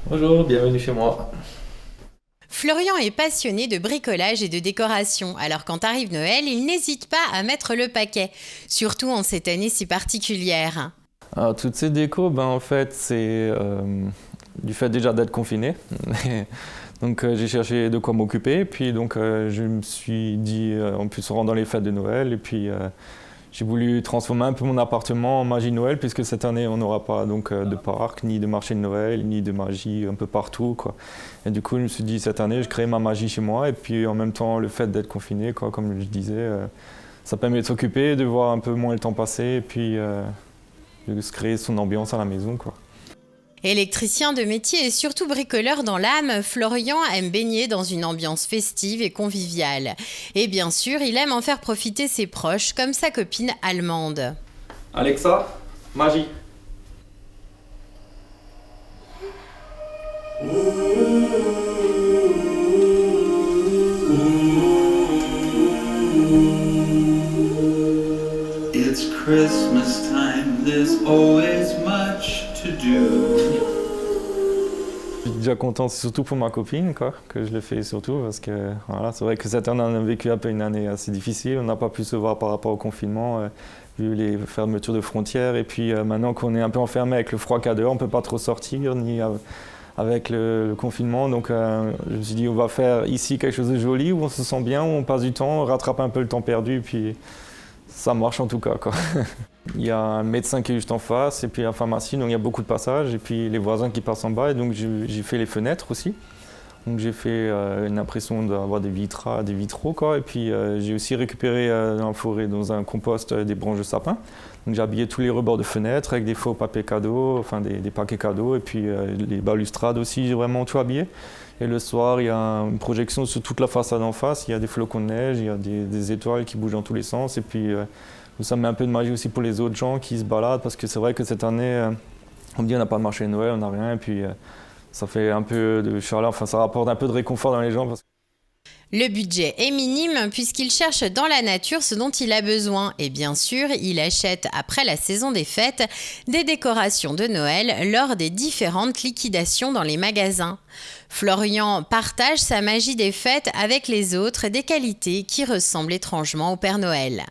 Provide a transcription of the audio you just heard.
Bonjour, bienvenue chez moi. Florian est passionné de bricolage et de décoration, alors quand arrive Noël, il n'hésite pas à mettre le paquet, surtout en cette année si particulière. Alors, toutes ces décos, en fait, c'est du fait déjà d'être confiné. Donc j'ai cherché de quoi m'occuper, puis donc je me suis dit, en plus on rentre dans les fêtes de Noël, et puis j'ai voulu transformer un peu mon appartement en magie de Noël, puisque cette année on n'aura pas donc de parc, ni de marché de Noël, ni de magie un peu partout, quoi. Et du coup je me suis dit cette année je crée ma magie chez moi, et puis en même temps le fait d'être confiné, quoi, comme je disais, ça permet de s'occuper, de voir un peu moins le temps passer, et puis de se créer son ambiance à la maison, quoi. Électricien de métier et surtout bricoleur dans l'âme, Florian aime baigner dans une ambiance festive et conviviale. Et bien sûr, il aime en faire profiter ses proches, comme sa copine allemande. Alexa, magie. It's Christmas time, there's always much to do. Je suis déjà content, c'est surtout pour ma copine, quoi, que je le fais surtout, parce que voilà, c'est vrai que cette année on a vécu un peu une année assez difficile, on n'a pas pu se voir par rapport au confinement, vu les fermetures de frontières, et puis maintenant qu'on est un peu enfermé avec le froid qu'il y a dehors, on ne peut pas trop sortir, ni avec le confinement, donc je me suis dit on va faire ici quelque chose de joli, où on se sent bien, où on passe du temps, on rattrape un peu le temps perdu, puis ça marche en tout cas, quoi. Il y a un médecin qui est juste en face, et puis la pharmacie, donc il y a beaucoup de passages, et puis les voisins qui passent en bas, et donc j'ai fait les fenêtres aussi. Donc j'ai fait une impression d'avoir des vitraux, quoi, et puis j'ai aussi récupéré dans la forêt, dans un compost, des branches de sapin. Donc j'ai habillé tous les rebords de fenêtres avec des faux papiers cadeaux, enfin des paquets cadeaux, et puis les balustrades aussi, j'ai vraiment tout habillé. Et le soir, il y a une projection sur toute la façade en face, il y a des flocons de neige, il y a des étoiles qui bougent dans tous les sens, et puis ça met un peu de magie aussi pour les autres gens qui se baladent, parce que c'est vrai que cette année, on me dit on n'a pas de marché de Noël, on n'a rien, et puis ça fait un peu de chaleur, enfin ça rapporte un peu de réconfort dans les gens. Le budget est minime puisqu'il cherche dans la nature ce dont il a besoin et bien sûr, il achète après la saison des fêtes des décorations de Noël lors des différentes liquidations dans les magasins. Florian partage sa magie des fêtes avec les autres, des qualités qui ressemblent étrangement au Père Noël.